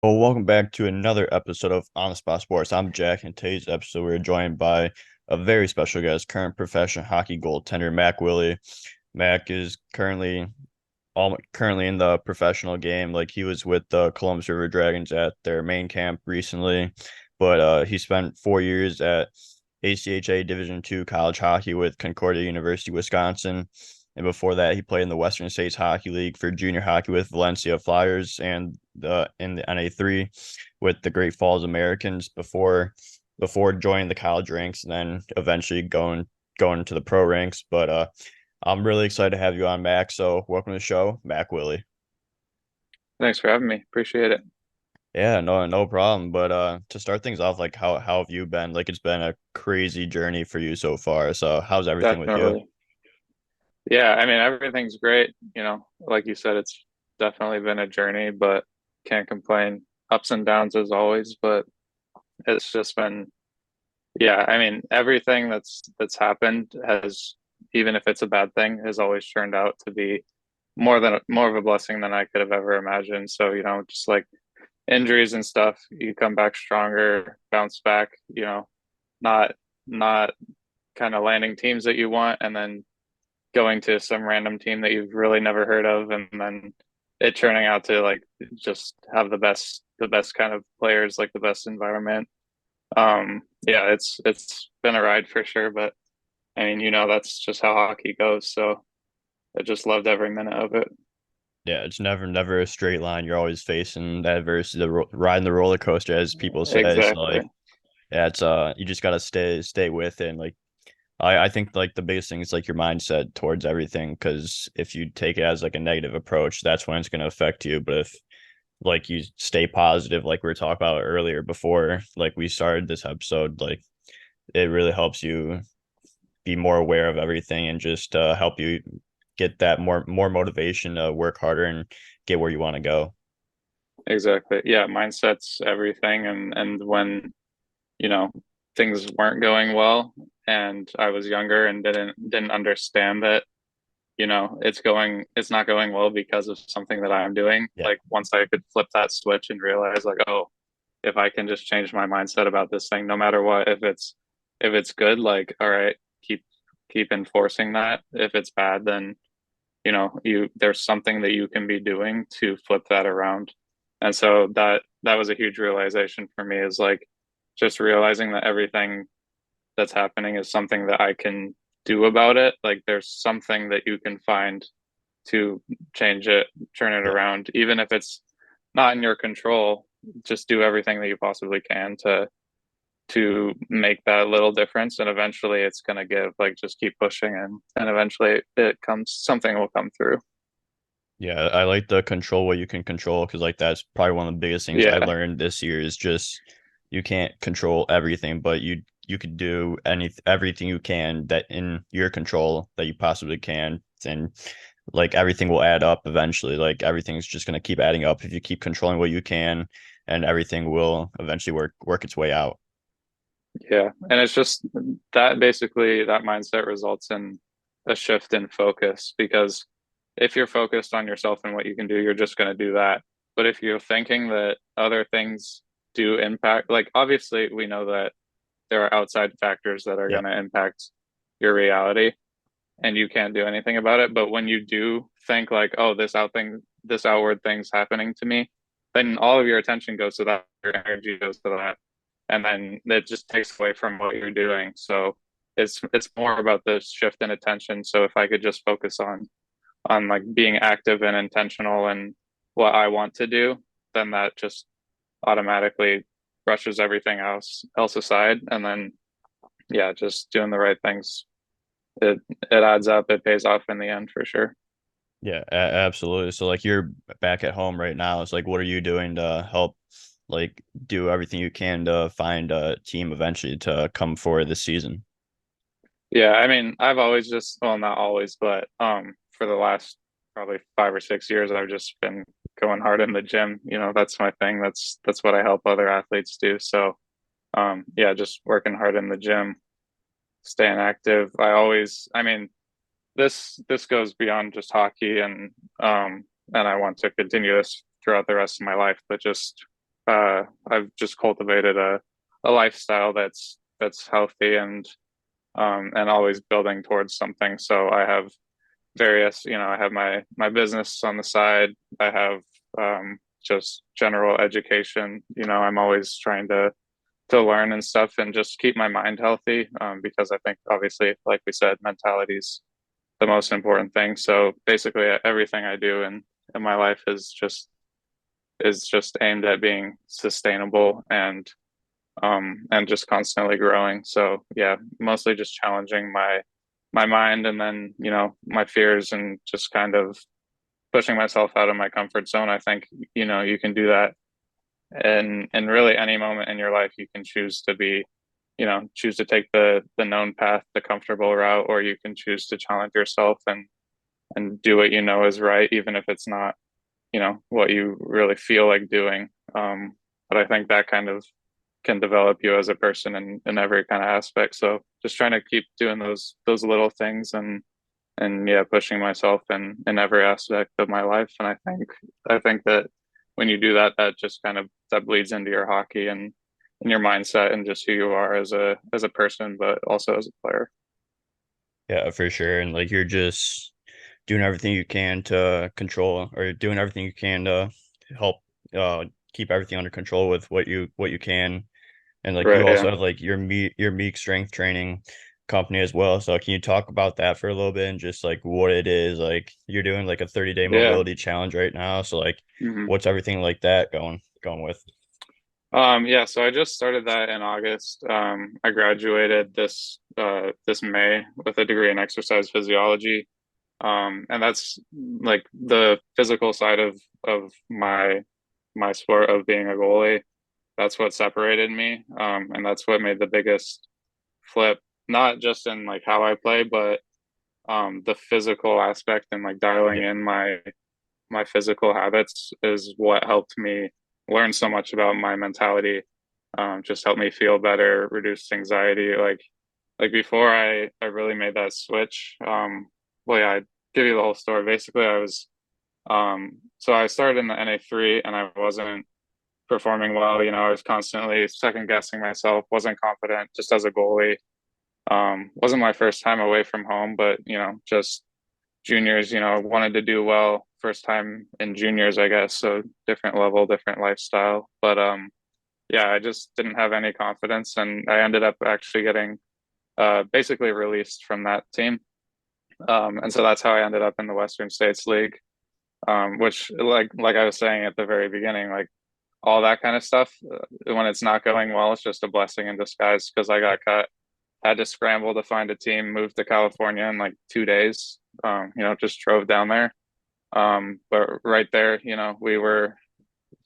Well, welcome back to another episode of On the Spot Sports. I'm Jack, and today's episode we're joined by a very special guest, current professional hockey goaltender Mack Willy. Mack is currently in the professional game. Like he was with the Columbus River Dragons at their main camp recently, but he spent 4 years at ACHA Division II college hockey with Concordia University, Wisconsin. And before that, he played in the Western States Hockey League for junior hockey with Valencia Flyers and in the NA3 with the Great Falls Americans before joining the college ranks and then eventually going to the pro ranks. But I'm really excited to have you on, Mac. So welcome to the show, Mack Willy. Thanks for having me. Appreciate it. Yeah, no problem. But to start things off, like how have you been? Like it's been a crazy journey for you so far. So how's everything with you? Definitely. Yeah, I mean, everything's great. Like you said, it's definitely been a journey, but can't complain. Ups and downs as always, but it's just been, yeah, I mean, everything that's happened has, even if it's a bad thing, has always turned out to be more of a blessing than I could have ever imagined. So, just like injuries and stuff, you come back stronger, bounce back, not not kind of landing teams that you want, and then going to some random team that you've really never heard of, and then it turning out to like just have the best kind of players, like the best environment. Yeah, it's been a ride for sure, but I mean, that's just how hockey goes. So I just loved every minute of it. Yeah, it's never a straight line. You're always facing adversity, riding the roller coaster, as people say. So Exactly. like, yeah, it's you just gotta stay with it. And like, I think like the biggest thing is like your mindset towards everything. Because if you take it as like a negative approach, that's when it's gonna affect you. But if like you stay positive, like we were talking about earlier before, like we started this episode, like it really helps you be more aware of everything and just help you get that more motivation to work harder and get where you want to go. Exactly. Yeah, mindset's everything. And when, you know, things weren't going well and I was younger and didn't understand that, it's not going well because of something that I'm doing. Yeah. Like once I could flip that switch and realize like, oh, if I can just change my mindset about this thing, no matter what, if it's good, like, all right, keep enforcing that. If it's bad, then there's something that you can be doing to flip that around. And so that was a huge realization for me, is like just realizing that everything that's happening is something that I can do about it. Like there's something that you can find to change it, turn it Yeah. around, even if it's not in your control. Just do everything that you possibly can to make that little difference, and eventually it's going to give. Like just keep pushing, and eventually it comes, something will come through. Yeah, I like the control what you can control because like that's probably one of the biggest things I Yeah, learned this year is just you can't control everything, but you could do everything you can that in your control that you possibly can, and like everything will add up eventually. Like everything's just gonna keep adding up if you keep controlling what you can, and everything will eventually work its way out. yeah. And it's just that, basically that mindset results in a shift in focus, because if you're focused on yourself and what you can do, you're just going to do that. But if you're thinking that other things do impact, like obviously we know that there are outside factors that are Yeah. going to impact your reality and you can't do anything about it. But when you do think like, oh, this outward thing's happening to me, then all of your attention goes to that, your energy goes to that, and then it just takes away from what you're doing. So it's more about the shift in attention. So if I could just focus on like being active and intentional and what I want to do, then that just automatically brushes everything else aside. And then yeah, just doing the right things. It adds up, it pays off in the end for sure. Yeah, absolutely. So like you're back at home right now. It's like what are you doing to help like do everything you can to find a team eventually to come for this season? Yeah, I mean, I've always just, well, not always, but for the last probably 5 or 6 years, I've just been going hard in the gym. That's my thing. That's what I help other athletes do. So yeah, just working hard in the gym, staying active. I mean, this goes beyond just hockey, and I want to continue this throughout the rest of my life, but just I've just cultivated a lifestyle that's healthy and always building towards something. So I have various, I have my business on the side. I have just general education. I'm always trying to learn and stuff and just keep my mind healthy, because I think obviously, like we said, mentality is the most important thing. So basically everything I do in my life is just aimed at being sustainable and just constantly growing. So yeah, mostly just challenging my mind and then, my fears and just kind of pushing myself out of my comfort zone. I think, you can do that in really any moment in your life. You can choose to take the known path, the comfortable route, or you can choose to challenge yourself and do what you know is right, even if it's not, what you really feel like doing. But I think that kind of can develop you as a person in every kind of aspect. So just trying to keep doing those little things and yeah, pushing myself in every aspect of my life. And I think that when you do that, that just kind of that bleeds into your hockey and your mindset and just who you are as a person, but also as a player. Yeah, for sure. And like you're just doing everything you can to control or doing everything you can to help uh keep everything under control with what you can. And like you Right. also Yeah. have like your Meek Strength Training company as well. So can you talk about that for a little bit and just like what it is? Like you're doing like a 30-day Yeah. mobility challenge right now. So like hmm what's everything like that going with? Yeah, so I just started that in August. I graduated this May with a degree in exercise physiology. And that's like the physical side of my sport of being a goalie. That's what separated me. And that's what made the biggest flip, not just in like how I play, but the physical aspect and like dialing Yeah. in my physical habits is what helped me learn so much about my mentality. Just helped me feel better, reduce anxiety. Like before I really made that switch. Well, yeah, I'd give you the whole story. Basically, so I started in the NA3 and I wasn't performing well. I was constantly second guessing myself, wasn't confident just as a goalie. Wasn't my first time away from home, but just juniors, wanted to do well. First time in juniors, I guess. So different level, different lifestyle. But yeah, I just didn't have any confidence, and I ended up actually getting basically released from that team. And so that's how I ended up in the Western States League, which like I was saying at the very beginning, like all that kind of stuff, when it's not going well, it's just a blessing in disguise because I got cut, had to scramble to find a team, moved to California in like 2 days. Just drove down there. But right there, we were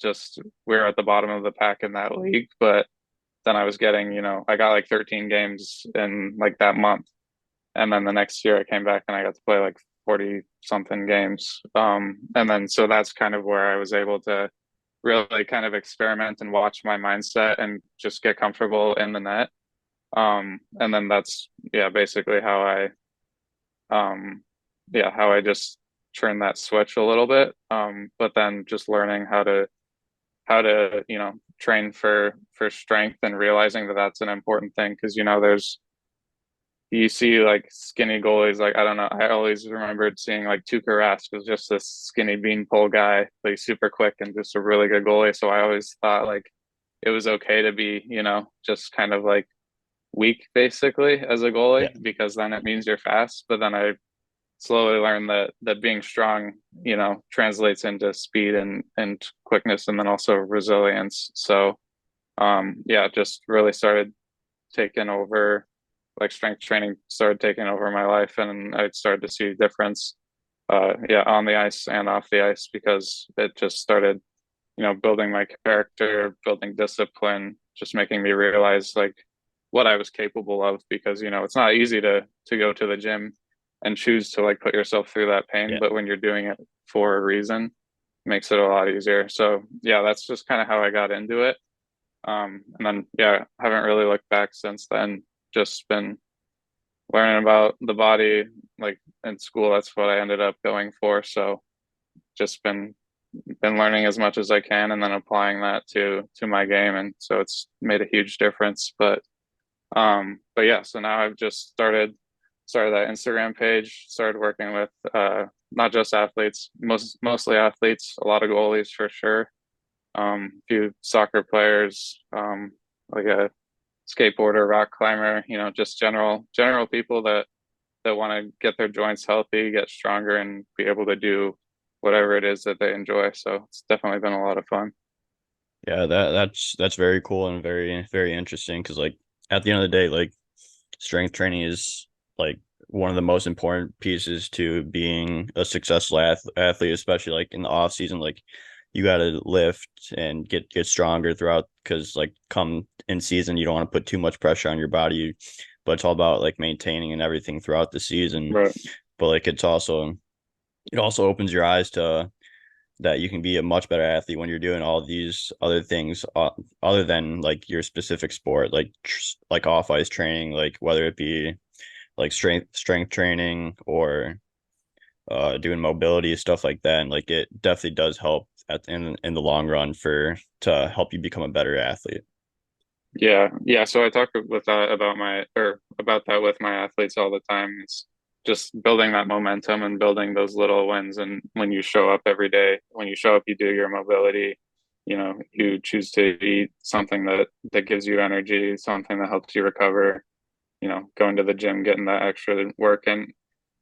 at the bottom of the pack in that league. But then I got like 13 games in like that month. And then the next year I came back and I got to play like 40 something games. And then so that's kind of where I was able to really kind of experiment and watch my mindset and just get comfortable in the net. And then that's yeah, basically um how I just turned that switch a little bit. But then just learning how to train for strength and realizing that that's an important thing because you see like skinny goalies. Like I don't know, I always remembered seeing like Tuukka Rask was just this skinny beanpole guy, like super quick and just a really good goalie. So I always thought like it was okay to be just kind of like weak basically as a goalie Yeah. because then it means you're fast. But then I slowly learned that being strong, translates into speed and quickness and then also resilience. So yeah, just really started taking over, like strength training started taking over my life and I started to see a difference yeah, on the ice and off the ice because it just started, building my character, building discipline, just making me realize like what I was capable of because it's not easy to go to the gym and choose to like put yourself through that pain, Yeah. but when you're doing it for a reason, it makes it a lot easier. So yeah, that's just kind of how I got into it. And then yeah, haven't really looked back since then. Just been learning about the body, like in school. That's what I ended up going for. So just been been learning as much as I can and then applying that to my game. And so it's made a huge difference. But yeah, so now I've just started that Instagram page, started working with not just athletes, mostly athletes, a lot of goalies for sure. A few soccer players, like a skateboarder, rock climber, just general people that want to get their joints healthy, get stronger, and be able to do whatever it is that they enjoy. So it's definitely been a lot of fun. Yeah, that's very cool and very interesting because like at the end of the day, like strength training is like one of the most important pieces to being a successful athlete, especially like in the off season. Like you got to lift and get stronger throughout because like come in season, you don't want to put too much pressure on your body, but it's all about like maintaining and everything throughout the season. Right. But like it also opens your eyes to that you can be a much better athlete when you're doing all these other things other than like your specific sport, like off ice training, like whether it be like strength training or doing mobility stuff like that. And like it definitely does help in the long run for to help you become a better athlete. Yeah, yeah. So I talk with that about about that with my athletes all the time. It's just building that momentum and building those little wins. And when you show up every day, when you show up, you do your mobility. You choose to eat something that gives you energy, something that helps you recover. Going to the gym, getting that extra work, and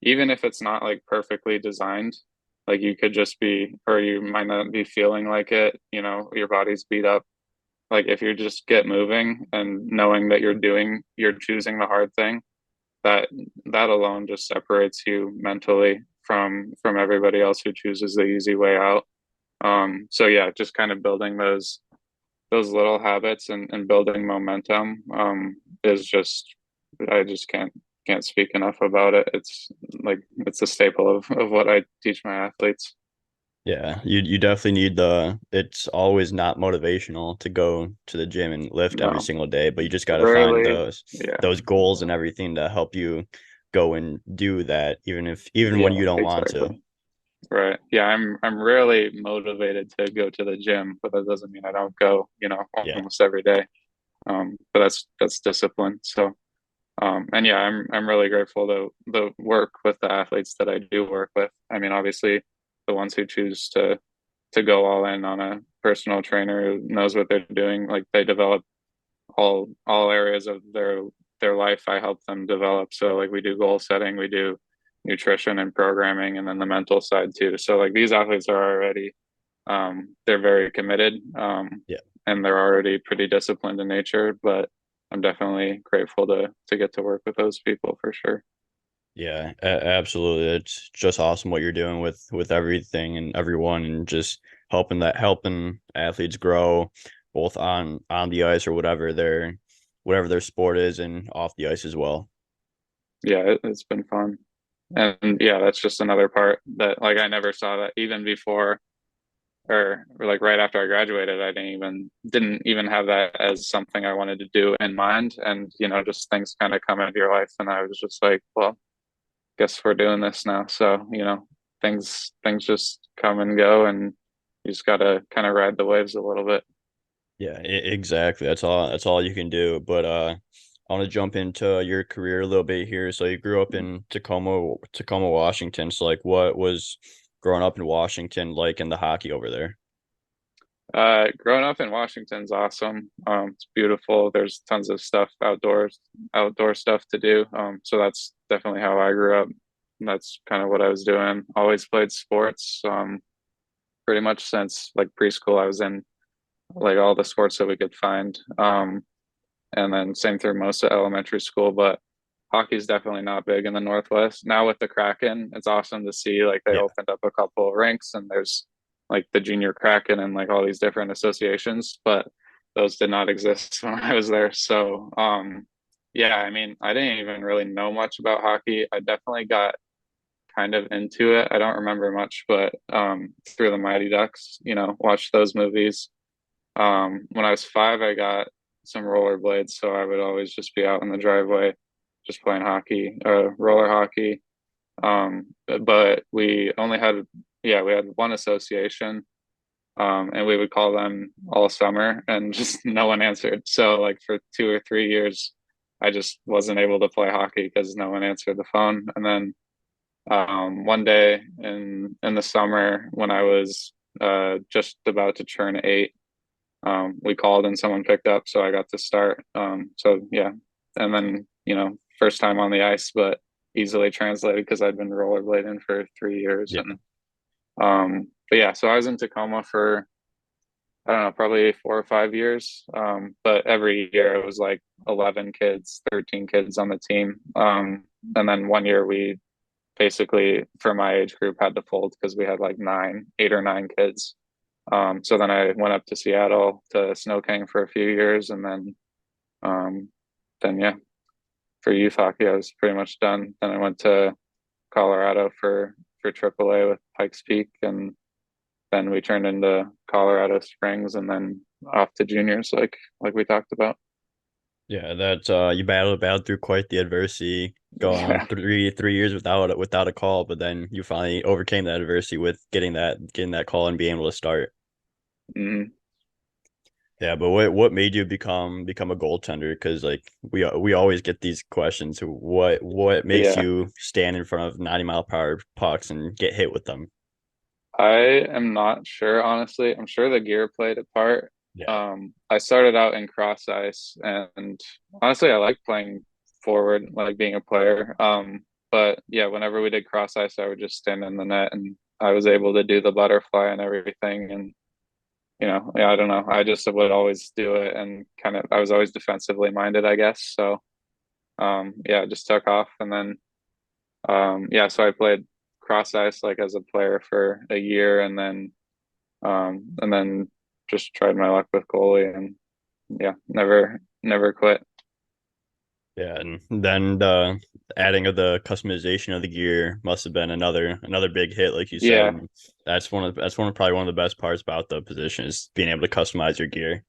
even if it's not like perfectly designed, like you could just be, or you might not be feeling like it. Your body's beat up, like if you just get moving and knowing that you're choosing the hard thing, that that alone just separates you mentally from everybody else who chooses the easy way out. So yeah, just kind of building those little habits and building momentum is just, I just can't speak enough about it. It's like it's a staple of what I teach my athletes. Yeah, you definitely need it's always not motivational to go to the gym and lift every No, single day, but you just got to find rarely. Yeah, those goals and everything to help you go and do that even when yeah, you don't want to. exactly. Right. Yeah, I'm rarely motivated to go to the gym, but that doesn't mean I don't go, Yeah. almost every day. But that's discipline. So, and yeah, I'm really grateful to the work with the athletes that I do work with. I mean, obviously, the ones who choose to go all in on a personal trainer who knows what they're doing, like they develop all areas of their life. I help them develop. So like we do goal setting, we do nutrition and programming, and then the mental side too. So like these athletes are already they're very committed, Yeah. and they're already pretty disciplined in nature, but I'm definitely grateful to get to work with those people for sure. Yeah, absolutely. It's just awesome what you're doing with everything and everyone and just helping athletes grow both on the ice or whatever their sport is and off the ice as well. Yeah, it's been fun. And yeah, that's just another part that like I never saw that even before, or like right after I graduated. I didn't even have that as something I wanted to do in mind. And just things kind of come into your life, and I was just like, well, guess we're doing this now. So things just come and go, and you just gotta kind of ride the waves a little bit. Yeah, exactly. That's all you can do. But I want to jump into your career a little bit here. So you grew up in Tacoma, Washington. So like what was growing up in Washington like in the hockey over there? Growing up in Washington's awesome. It's beautiful. There's tons of stuff outdoor stuff to do. So that's definitely how I grew up. That's kind of what I was doing. Always played sports. Pretty much since like preschool, I was in like all the sports that we could find. And then same through most of elementary school, but hockey's definitely not big in the Northwest. Now with the Kraken, it's awesome to see like they Yeah. opened up a couple of rinks, and there's like the junior Kraken and like all these different associations, but those did not exist when I was there. So yeah, I mean, I didn't even really know much about hockey. I definitely got kind of into it. I don't remember much, but through the Mighty Ducks, watched those movies. When I was 5, I got some rollerblades, so I would always just be out in the driveway, just playing hockey, roller hockey. But we only had, yeah, we had one association. And we would call them all summer and just no one answered. So like for 2 or 3 years, I just wasn't able to play hockey because no one answered the phone. And then one day in the summer when I was just about to turn 8, we called and someone picked up, so I got to start. So yeah, and then first time on the ice, but easily translated because I'd been rollerblading for 3 years. Yeah. And but yeah, so I was in Tacoma for I don't know, probably 4 or 5 years. But every year it was like 11 kids, 13 kids on the team. And then one year we basically, for my age group, had to fold because we had like 8 or 9 kids. So then I went up to Seattle to snow king for a few years, and um, then yeah, for youth hockey, I was pretty much done. Then I went to Colorado for AAA with Pikes Peak, and then we turned into Colorado Springs, and then off to juniors, like we talked about. Yeah, that you battled through quite the adversity, going Yeah. three years without a call, but then you finally overcame that adversity with getting that call and being able to start. Mm-hmm. Yeah, but what made you become a goaltender? Because like we always get these questions. What makes Yeah. you stand in front of 90-mile-per-hour pucks and get hit with them? I am not sure, honestly. I'm sure the gear played a part. Yeah, I started out in cross ice, and honestly, I like playing forward, like being a player. But yeah, whenever we did cross ice, I would just stand in the net, and I was able to do the butterfly and everything. And yeah, I don't know. I just would always do it, and kind of, I was always defensively minded, I guess. So, yeah, it just took off, and then yeah, so I played cross ice like as a player for a year, and then just tried my luck with goalie, and yeah, never quit. yeah, and then the adding of the customization of the gear must have been another big hit, like you said. Yeah, And that's probably one of the best parts about the position is being able to customize your gear.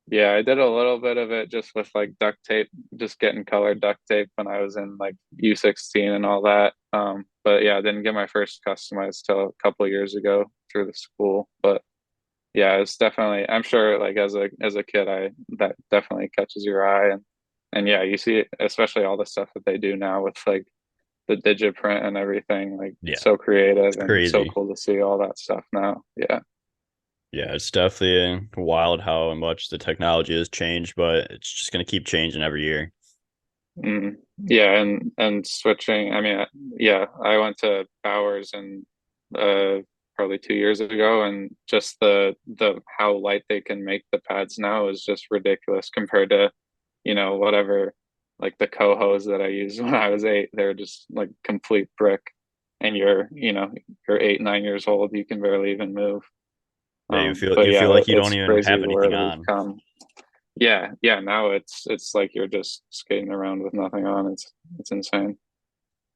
yeah, I did a little bit of it just with like duct tape, just getting colored duct tape when I was in like U16 and all that. But yeah, I didn't get my first customized till a couple years ago through the school. But yeah, it's definitely, I'm sure like as a kid, I that definitely catches your eye. And yeah, you see it, especially all the stuff that they do now with like the digit print and everything, like Yeah, so it's creative and so crazy. cool to see all that stuff now. Yeah. Yeah, it's definitely wild how much the technology has changed, but it's just gonna keep changing every year. Yeah, and switching. I mean, yeah, I went to Bowers and probably 2 years ago, and just the how light they can make the pads now is just ridiculous compared to whatever, like the cohos that I used when I was 8. They're just like complete brick, and you're 8, 9 years old, you can barely even move. Yeah, you feel But you feel yeah, like you don't it's even have crazy anything where we've on. come. Yeah, yeah. Now it's like you're just skating around with nothing on. It's insane.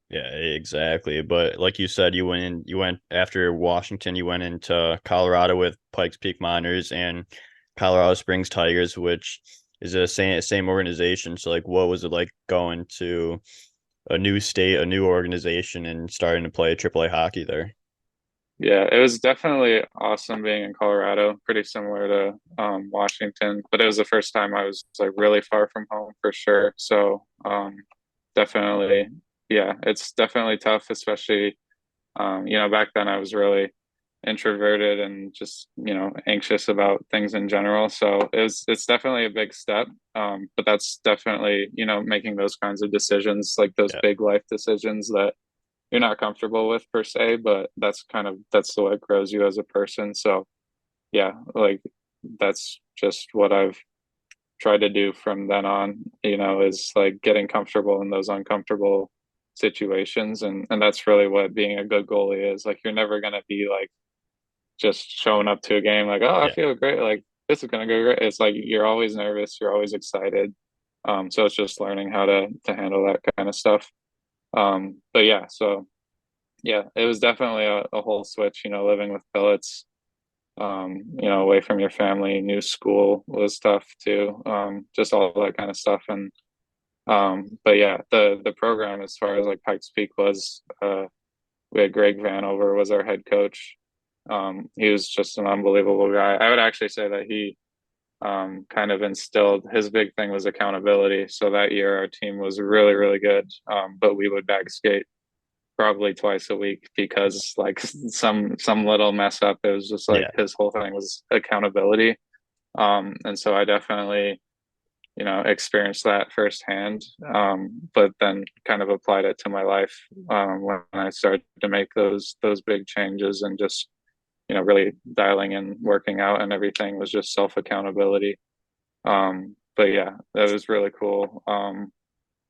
Yeah, exactly. But like you said, you went after Washington, you went into Colorado with Pikes Peak Miners and Colorado Springs Tigers, which is a same organization. So like what was it like going to a new state, a new organization and starting to play AAA hockey there? Yeah, it was definitely awesome being in Colorado. Pretty similar to Washington, but it was the first time I was like really far from home for sure. So definitely, yeah, it's definitely tough, especially back then I was really introverted and just anxious about things in general. So it's definitely a big step. But that's definitely making those kinds of decisions, like those Yeah, big life decisions that you're not comfortable with per se, but that's the what grows you as a person. So yeah, like that's just what I've tried to do from then on, is like getting comfortable in those uncomfortable situations. And that's really what being a good goalie is. Like you're never gonna be like just showing up to a game like, oh, I yeah, feel great, like this is gonna go great. It's like you're always nervous, you're always excited. So it's just learning how to handle that kind of stuff. But yeah, so yeah, it was definitely a whole switch, living with billets, away from your family, new school was tough too. Just all that kind of stuff. And but yeah, the program as far as like Pikes Peak was, we had Greg Vanover was our head coach. He was just an unbelievable guy. I would actually say that he kind of instilled his big thing was accountability. So that year our team was really, really good. But we would bag skate probably twice a week because like some little mess up. It was just like Yeah. his whole thing was accountability. And so I definitely, experienced that firsthand. But then kind of applied it to my life when I started to make those big changes and just really dialing in working out and everything was just self accountability. But yeah, that was really cool.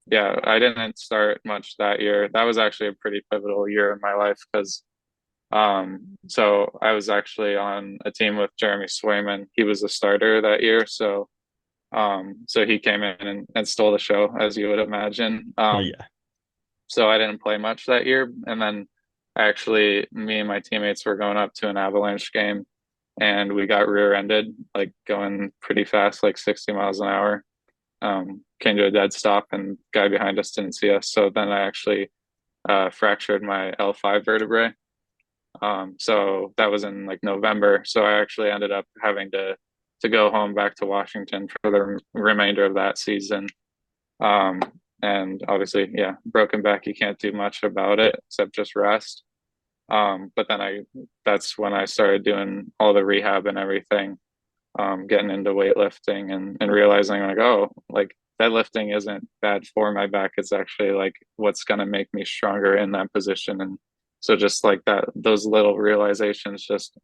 Yeah, I didn't start much that year. That was actually a pretty pivotal year in my life because so I was actually on a team with Jeremy Swayman. He was a starter that year, so he came in and stole the show, as you would imagine. Yeah. So I didn't play much that year, and then actually me and my teammates were going up to an Avalanche game, and we got rear-ended, like going pretty fast, like 60 miles an hour. Came to a dead stop, and guy behind us didn't see us. So then I actually fractured my L5 vertebrae. So that was in like November. So I actually ended up having to go home back to Washington for the remainder of that season. Um, and obviously, yeah, broken back, you can't do much about Yeah. it except just rest. But then that's when I started doing all the rehab and everything, getting into weightlifting and realizing like, oh, like deadlifting isn't bad for my back. It's actually like what's going to make me stronger in that position. And so just like that, those little realizations just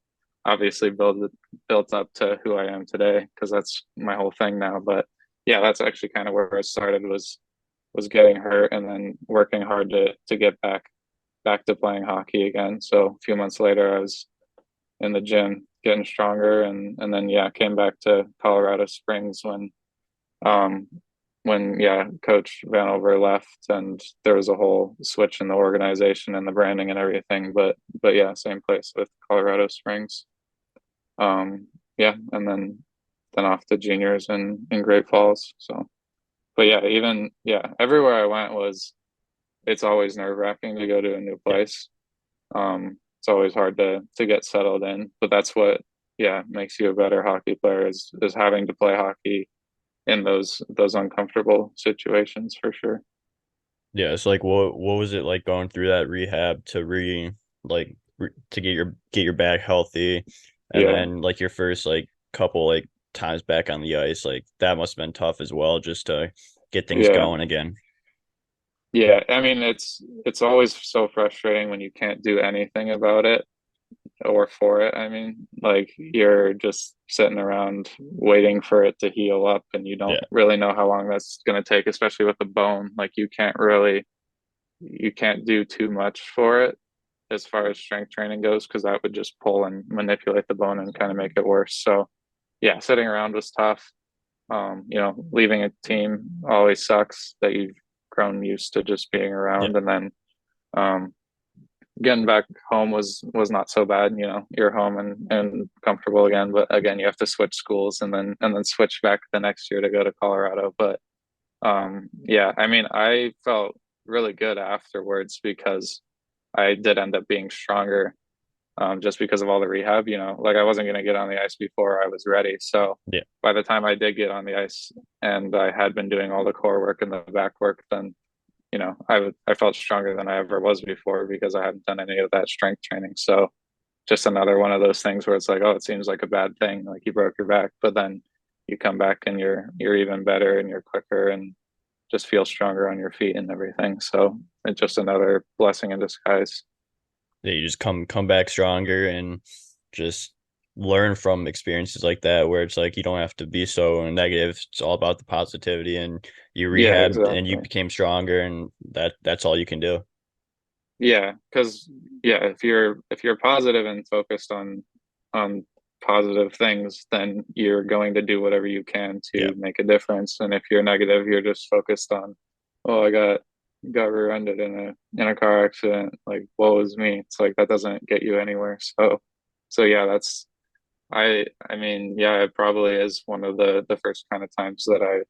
obviously built up to who I am today because that's my whole thing now. But yeah, that's actually kind of where it started was getting hurt and then working hard to get back to playing hockey again. So a few months later, I was in the gym getting stronger, and then yeah, came back to Colorado Springs um when yeah, Coach Vanover left, and there was a whole switch in the organization and the branding and everything. But yeah, same place with Colorado Springs. Yeah, and then off to juniors in Great Falls. So, but yeah, even yeah, everywhere I went was it's always nerve wracking to go to a new Yeah. place. It's always hard to get settled in, but that's what yeah makes you a better hockey player is having to play hockey in those uncomfortable situations for sure. Yeah. It's like what was it like going through that rehab to to get your back healthy, and Yeah, then like your first like couple like times back on the ice, like that must have been tough as well just to get things yeah, going again. yeah. I mean, it's always so frustrating when you can't do anything about it or for it. I mean, like you're just sitting around waiting for it to heal up, and you don't Yeah. really know how long that's going to take, especially with the bone. Like you can't do too much for it as far as strength training goes because that would just pull and manipulate the bone and kind of make it worse. So yeah, sitting around was tough. Leaving a team always sucks that you've grown used to just being Yeah. around, and then um, getting back home was not so bad. You're home and comfortable again, but again, you have to switch schools and then switch back the next year to go to Colorado. But yeah, I mean, I felt really good afterwards because I did end up being stronger just because of all the rehab. Like I wasn't going to get on the ice before I was ready. So Yeah. by the time I did get on the ice and I had been doing all the core work and the back work, then I felt stronger than I ever was before because I hadn't done any of that strength training. So just another one of those things where it's like, oh, it seems like a bad thing, like you broke your back, but then you come back and you're even better and you're quicker and just feel stronger on your feet and everything. So it's just another blessing in disguise. Yeah, you just come back stronger and just learn from experiences like that where it's like you don't have to be so negative. It's all about the positivity, and you Yeah, rehabbed and you exactly. became stronger, and that's all you can do. Yeah, because yeah, if you're positive and focused on positive things, then you're going to do whatever you can Yeah. to make a difference. And if you're negative, you're just focused on, oh, I got rear-ended in a car accident. Like, woe is me. It's like that doesn't get you anywhere. So yeah, I mean, yeah, it probably is one of the first kind of times that I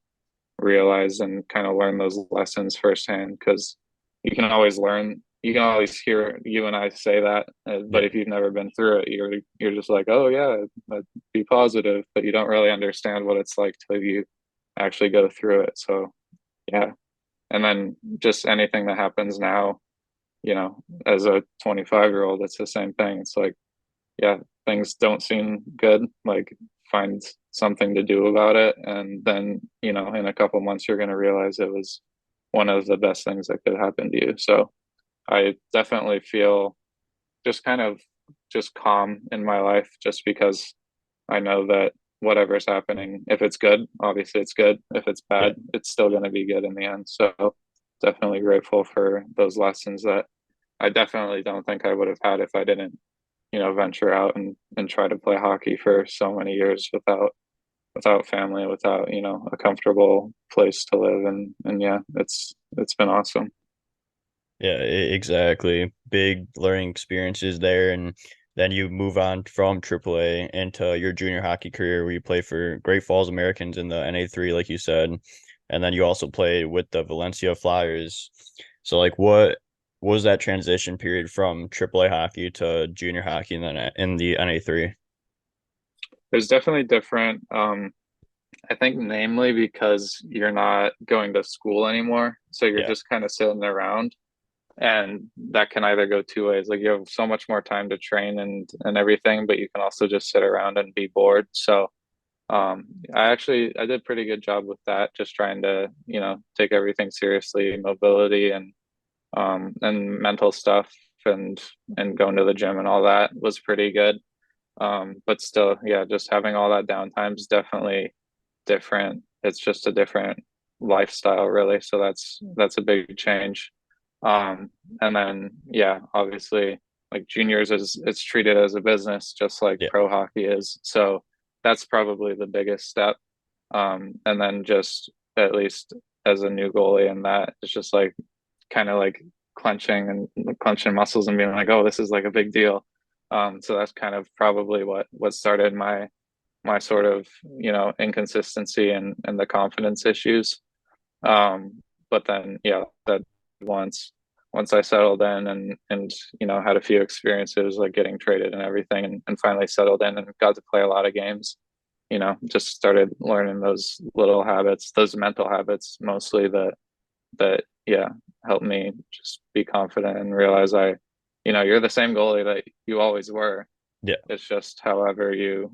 realized and kind of learned those lessons firsthand because you can always learn you can always hear you and I say that, but Yeah. if you've never been through it, you're just like, oh yeah, be positive, but you don't really understand what it's like till you actually go through it. So yeah, and then just anything that happens now, as a 25-year-old, it's the same thing. It's like, yeah, things don't seem good. Like, find something to do about it, and then in a couple months you're going to realize it was one of the best things that could happen to you. So I definitely feel just kind of just calm in my life, just because I know that whatever's happening, if it's good, obviously it's good. If it's Yeah. bad, it's still going to be good in the end. So definitely grateful for those lessons that I definitely don't think I would have had if I didn't, venture out and try to play hockey for so many years without family, without, a comfortable place to live. And yeah, it's been awesome. Yeah, exactly. Big learning experiences there, and then you move on from AAA into your junior hockey career where you play for Great Falls Americans in the NA3, like you said, and then you also played with the Valencia Flyers. So, like, what was that transition period from AAA hockey to junior hockey and then in the NA3? There's definitely different. I think namely because you're not going to school anymore. So you're Yeah, just kind of sitting around, and that can either go two ways. Like, you have so much more time to train and everything, but you can also just sit around and be bored. So I did a pretty good job with that, just trying to, take everything seriously, mobility and mental stuff, and going to the gym and all that was pretty good. But still, yeah, just having all that downtime is definitely different. It's just a different lifestyle, really. So that's a big change. And then yeah, obviously, like, juniors is it's treated as a business, just like yeah, pro hockey is. So that's probably the biggest step. And then just, at least as a new goalie, and that it's just like kind of like clenching muscles and being like, oh, this is like a big deal. So that's kind of probably what started my sort of, inconsistency and the confidence issues. But then yeah, that once I settled in and had a few experiences, like getting traded and everything, and finally settled in and got to play a lot of games, just started learning those little habits, those mental habits mostly, that yeah, helped me just be confident and realize you're the same goalie that you always were. yeah. It's just however you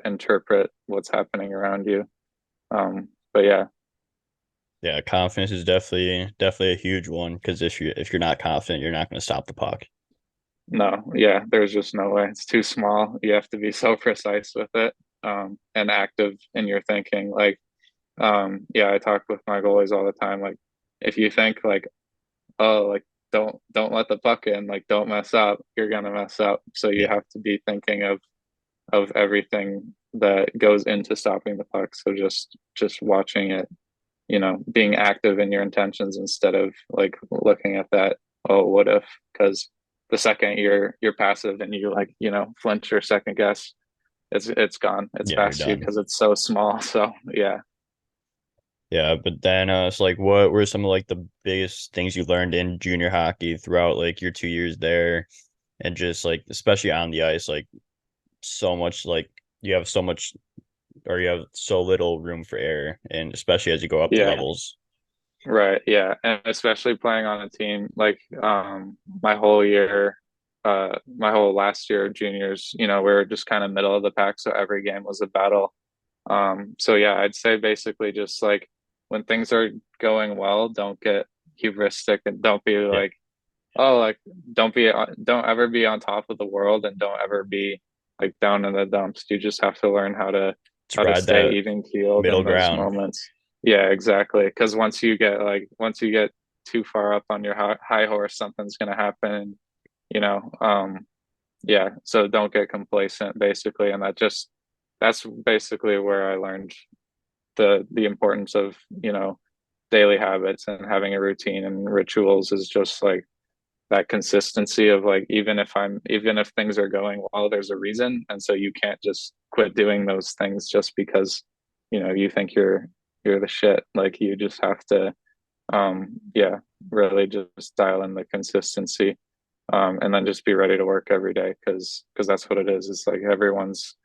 interpret what's happening around you. But yeah, Yeah, confidence is definitely a huge one because if you're not confident, you're not going to stop the puck. no, yeah, there's just no way. It's too small. You have to be so precise with it, and active in your thinking. Like, yeah, I talk with my goalies all the time. Like, if you think like, oh, like, don't let the puck in, like, don't mess up, you're gonna mess up. So you Yeah, have to be thinking of everything that goes into stopping the puck. So just watching it, being active in your intentions instead of like looking at that, oh, what if? Because the second you're passive and you, like, flinch or second guess, it's gone. It's yeah, you're past you done. because it's so small. So yeah. Yeah, but then so like what were some of like the biggest things you learned in junior hockey throughout like your 2 years there and just like especially on the ice, like so much like you have so much or you have so little room for error and especially as you go up the Yeah. levels. Right. Yeah. And especially playing on a team like, my whole year, my whole last year of juniors, we were just kind of middle of the pack. So every game was a battle. So yeah, I'd say basically just like, when things are going well, don't get hubristic, and don't be Yeah. like, oh, like, don't ever be on top of the world, and don't ever be like down in the dumps. You just have to learn To how to ride stay that even keeled middle in those ground. moments. Yeah, exactly. Because once you get too far up on your high horse, something's gonna happen. You know, yeah. So don't get complacent, basically, and that's basically where I learned the importance of, daily habits and having a routine and rituals, is just like that consistency of, like, even if things are going well, there's a reason, and so you can't just quit doing those things just because you think you're the shit. Like, you just have to Yeah, really just dial in the consistency, and then just be ready to work every day because that's what it is. It's like everyone's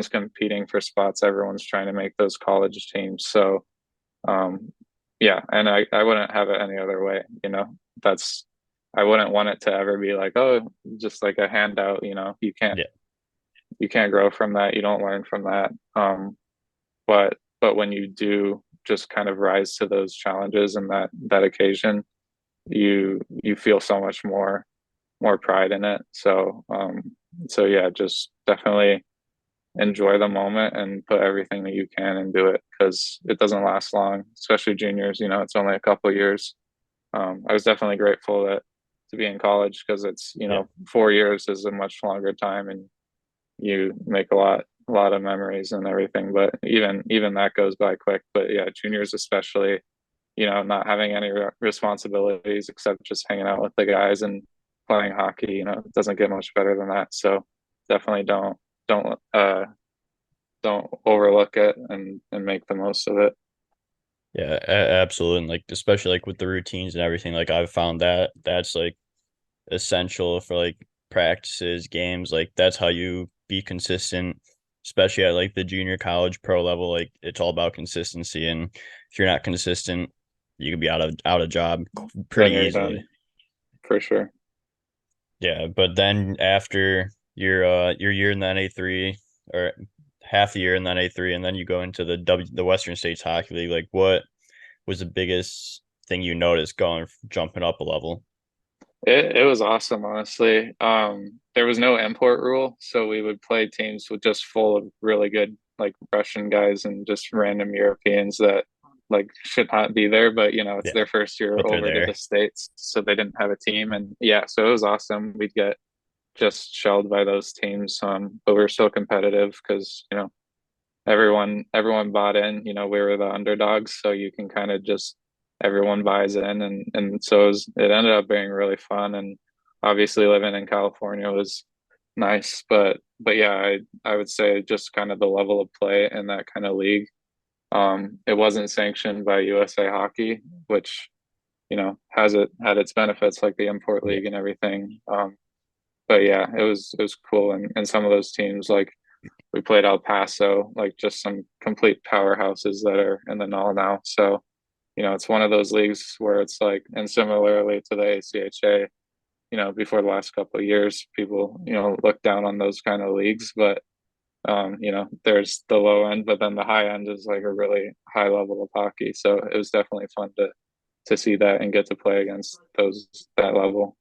competing for spots. Everyone's trying to make those college teams. So um, yeah, and I wouldn't have it any other way. That's I wouldn't want it to ever be like, oh, just like a handout. Yeah. You can't grow from that. You don't learn from that. But when you do just kind of rise to those challenges and that occasion, you feel so much more pride in it. So yeah, just definitely enjoy the moment and put everything that you can into it because it doesn't last long, especially juniors. It's only a couple of years. I was definitely grateful to be in college because it's Yeah. 4 years is a much longer time, and you make a lot of memories and everything. But even that goes by quick. But yeah, juniors especially, not having any responsibilities except just hanging out with the guys and playing hockey. It doesn't get much better than that. So definitely don't overlook it and make the most of it. Yeah, absolutely. And like especially like with the routines and everything, like I've found that that's like essential for like practices, games. Like that's how you be consistent, especially at like the junior college pro level. Like it's all about consistency. And if you're not consistent, you could be out of job pretty Then you're easily. done for sure. Yeah, but then after your year in the NA3 or half a year in the NA3, and then you go into the Western States Hockey League, like what was the biggest thing you noticed jumping up a level? It was awesome, honestly. There was no import rule, so we would play teams with just full of really good like Russian guys and just random Europeans that like should not be there, but it's Yeah, their first year but they're over to there. the States, so they didn't have a team. And yeah, so it was awesome. We'd get just shelled by those teams, but we were still competitive because everyone bought in. We were the underdogs, so you can kind of just everyone buys in, and so it ended up being really fun. And obviously, living in California was nice, but yeah, I would say just kind of the level of play in that kind of league. It wasn't sanctioned by USA Hockey, which had its benefits like the import Yeah. league and everything. But yeah, it was cool, and some of those teams like we played El Paso, like just some complete powerhouses that are in the null now. So, it's one of those leagues where it's like, and similarly to the ACHA, before the last couple of years, people, look down on those kind of leagues, but there's the low end, but then the high end is like a really high level of hockey. So it was definitely fun to see that and get to play against that level.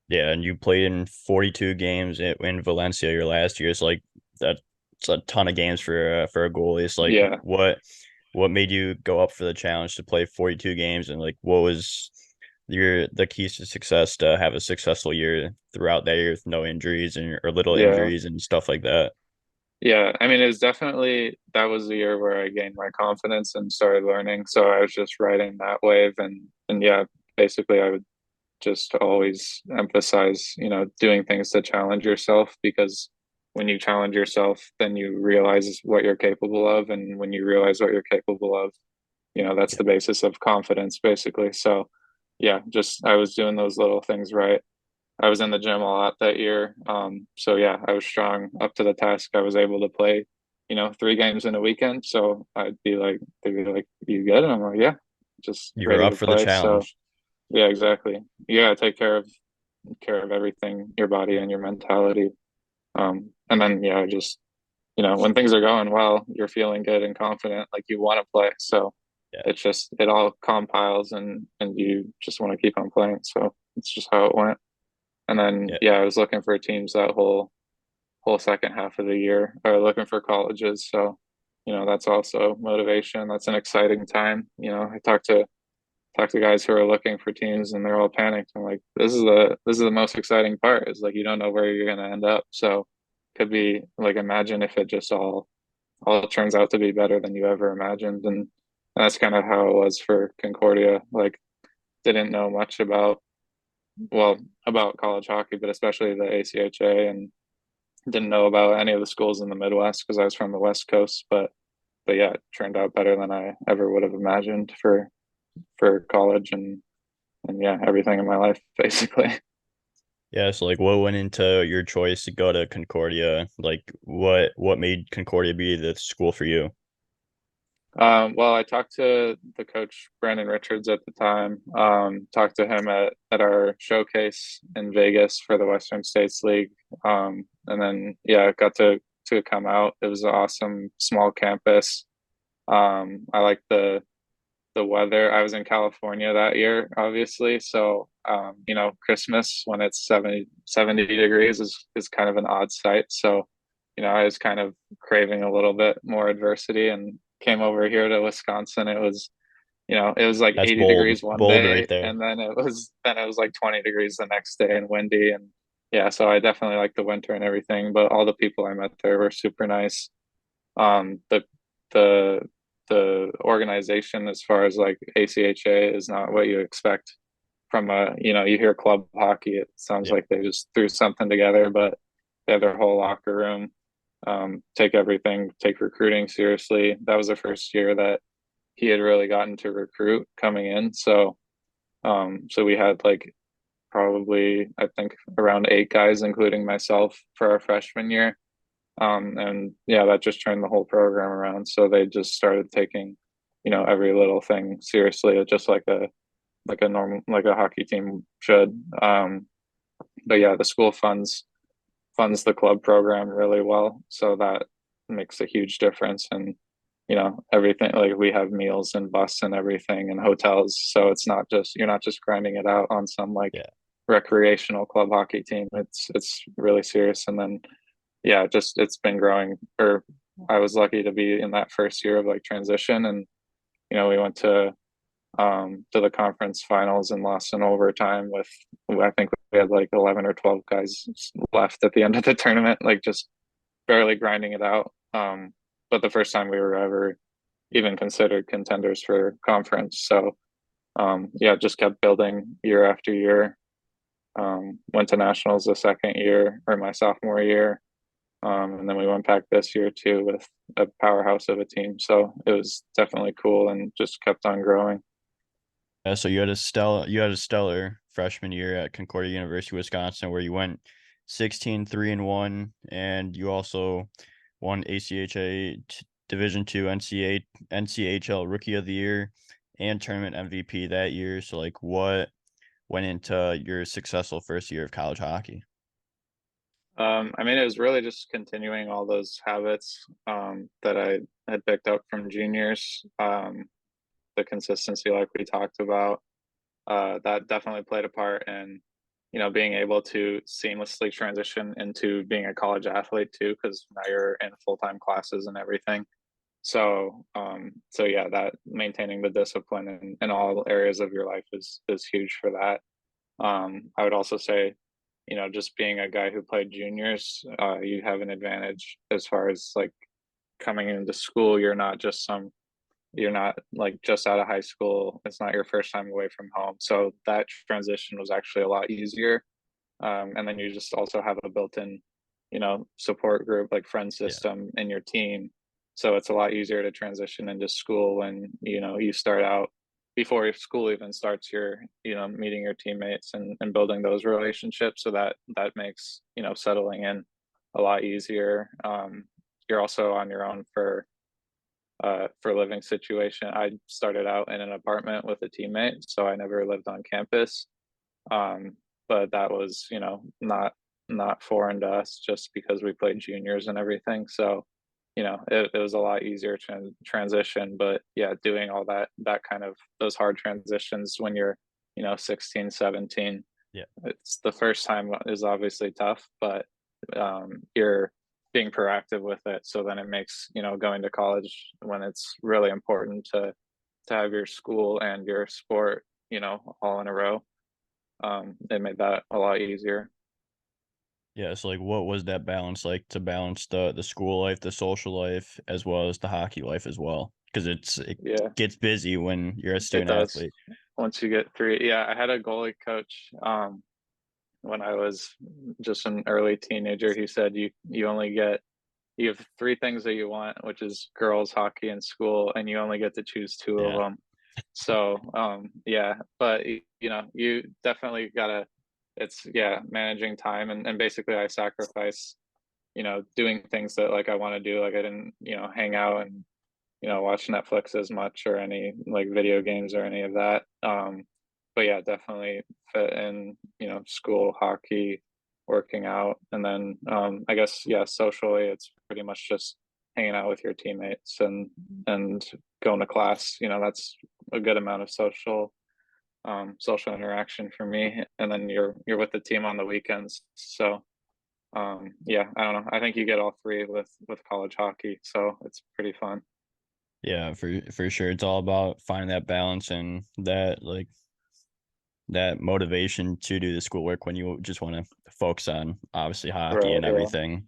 Yeah, and you played in 42 games in Valencia your last year. It's like that's a ton of games for a goalie. It's like Yeah. what made you go up for the challenge to play 42 games, and like what was the keys to success to have a successful year throughout that year with no injuries and or little Yeah. injuries and stuff like that? Yeah, I mean, it was definitely that was the year where I gained my confidence and started learning. So I was just riding that wave, and yeah, basically I would just always emphasize, doing things to challenge yourself because when you challenge yourself, then you realize what you're capable of, and when you realize what you're capable of, that's Yeah. the basis of confidence, basically. So yeah, just I was doing those little things right. I was in the gym a lot that year. So yeah, I was strong up to the task. I was able to play, 3 games in a weekend. So they'd be like, you good? And I'm like, yeah, just You were ready up to for the play. So challenge. yeah, exactly. You gotta take care of everything, your body and your mentality. And then yeah, just when things are going well, you're feeling good and confident, like you want to play. So Yeah. it all compiles and you just want to keep on playing. So it's just how it went. And then Yeah. yeah, I was looking for teams that whole second half of the year, or looking for colleges. So, that's also motivation. That's an exciting time. I talk to guys who are looking for teams and they're all panicked. I'm like, this is the most exciting part, is like you don't know where you're gonna end up. So could be like imagine if it just all turns out to be better than you ever imagined. And that's kind of how it was for Concordia. Like didn't know much about college hockey, but especially the ACHA, and didn't know about any of the schools in the Midwest because I was from the West Coast. But yeah, it turned out better than I ever would have imagined for for college and yeah, everything in my life basically. Yeah, so like what went into your choice to go to Concordia? Like what made Concordia be the school for you? Well, I talked to the coach Brandon Richards at the time. Talked to him at our showcase in Vegas for the Western States League. And then yeah, got to come out. It was an awesome small campus. I like the weather. I was in California that year, obviously. So, Christmas when it's 70 degrees is kind of an odd sight. So, I was kind of craving a little bit more adversity and came over here to Wisconsin. It was like That's 80 bold. degrees one Bold right day, there. and then it was like 20 degrees the next day and windy. And yeah, so I definitely like the winter and everything, but all the people I met there were super nice. The the the organization as far as like ACHA is not what you expect from you hear club hockey, it sounds Yeah. like they just threw something together, but they have their whole locker room, take recruiting seriously. That was the first year that he had really gotten to recruit coming in. So we had like probably I think around 8 guys, including myself, for our freshman year. And yeah, that just turned the whole program around. So they just started taking, every little thing seriously, just like a normal like a hockey team should. But yeah, the school funds the club program really well, so that makes a huge difference. And everything, like we have meals and bus and everything and hotels, so you're not just grinding it out on some like Yeah. recreational club hockey team. It's really serious. And then yeah, just it's been growing. Or I was lucky to be in that first year of like transition, and we went to the conference finals and lost in overtime with I think we had like 11 or 12 guys left at the end of the tournament, like just barely grinding it out. But the first time we were ever even considered contenders for conference. So yeah, just kept building year after year. Went to nationals the second year or my sophomore year. And then we went back this year too with a powerhouse of a team. So it was definitely cool and just kept on growing. So you had a stellar freshman year at Concordia University, Wisconsin, where you went 16-3-1, and you also won ACHA Division Two NCHL Rookie of the Year and Tournament MVP that year. So like what went into your successful first year of college hockey? I mean, it was really just continuing all those habits that I had picked up from juniors. The consistency, like we talked about, that definitely played a part in, being able to seamlessly transition into being a college athlete too, because now you're in full-time classes and everything. So yeah, that maintaining the discipline in all areas of your life is huge for that. I would also say, just being a guy who played juniors, you have an advantage as far as like coming into school. You're not like just out of high school. It's not your first time away from home. So that transition was actually a lot easier. And then you just also have a built-in, support group, like friend Yeah. system in your team. So it's a lot easier to transition into school when, you start out before your school even starts, you're, meeting your teammates and building those relationships. So that makes, settling in a lot easier. You're also on your own for living situation. I started out in an apartment with a teammate, so I never lived on campus. Um, but that was, not foreign to us just because we played juniors and everything. So, it was a lot easier to transition. But yeah, doing all that kind of those hard transitions when you're, 16, 17, Yeah. it's the first time is obviously tough, but you're being proactive with it. So then it makes, going to college when it's really important to have your school and your sport, all in a row. It made that a lot easier. Yeah, so like what was that balance like to balance the school life, the social life, as well as the hockey life as well? Because it Yeah, gets busy when you're a it student does. athlete. Once you get through, yeah, I had a goalie coach when I was just an early teenager. He said you have three things that you want, which is girls, hockey, and school, and you only get to choose two of Yeah. them. So, yeah, but you definitely gotta, it's, yeah, managing time, and basically I sacrifice, doing things that like I want to do. Like I didn't, hang out and, watch Netflix as much or any like video games or any of that. But yeah, definitely fit in, school, hockey, working out. And then, I guess, yeah, socially, it's pretty much just hanging out with your teammates and going to class. That's a good amount of social interaction for me. And then you're with the team on the weekends. So, yeah, I don't know. I think you get all three with college hockey, so it's pretty fun. Yeah, for sure. It's all about finding that balance and that like that motivation to do the schoolwork when you just want to focus on obviously hockey Right, and yeah. everything.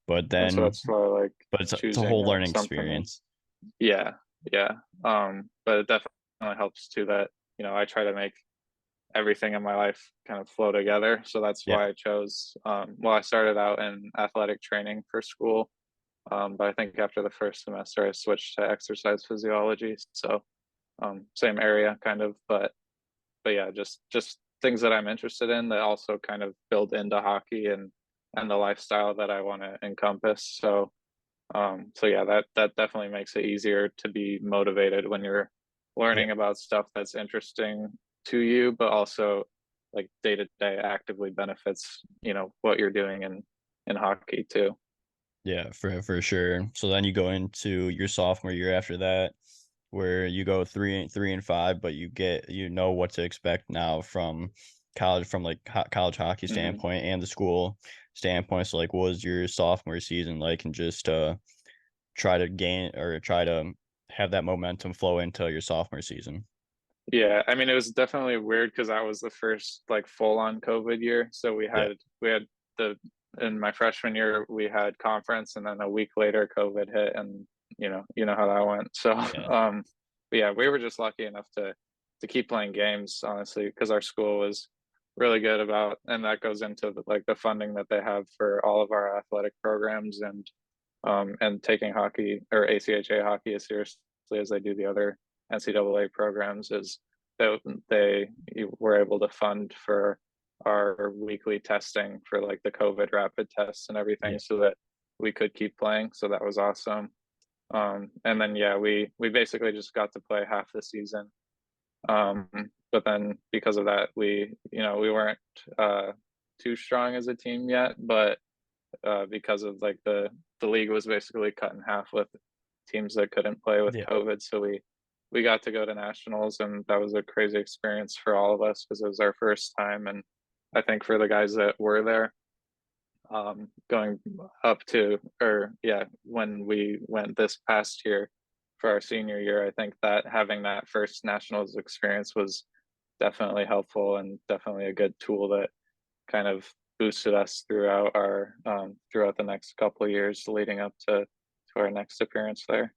But And so then, that's why like but it's a choosing whole learning something. experience. Yeah, yeah. But it definitely helps too that, I try to make everything in my life kind of flow together. So that's Yeah. why I chose, well, I started out in athletic training for school. But I think after the first semester I switched to exercise physiology. So same area kind of, but yeah, just things that I'm interested in that also kind of build into hockey and the lifestyle that I want to encompass. So yeah, that definitely makes it easier to be motivated when you're Yeah. learning about stuff that's interesting to you, but also like day to day actively benefits, what you're doing in hockey too. Yeah, for sure. So then you go into your sophomore year after that, where you go three and five, but you know what to expect now from college, from like college hockey Hmm. standpoint and the school standpoint. So like, what was your sophomore season like, and just try to gain or try to have that momentum flow into your sophomore season. Yeah, I mean it was definitely weird because that was the first like full on COVID year. So Yeah, we had the in my freshman year we had conference, and then a week later COVID hit, and you know how that went. So yeah, but yeah, we were just lucky enough to keep playing games, honestly, because our school was really good about, and that goes into like the funding that they have for all of our athletic programs, and taking hockey or ACHA hockey as seriously as they do the other NCAA programs, is that they were able to fund for our weekly testing for like the COVID rapid tests and everything yeah, so that we could keep playing. So that was awesome. And then yeah, we basically just got to play half the season. Um, but then because of that, we weren't too strong as a team yet, but because of like the league was basically cut in half with teams that couldn't play with yeah. COVID. So we got to go to nationals, and that was a crazy experience for all of us because it was our first time. And I think for the guys that were there, going up to, or yeah, when we went this past year for our senior year, I think that having that first nationals experience was definitely helpful and definitely a good tool that kind of boosted us throughout the next couple of years leading up to our next appearance there.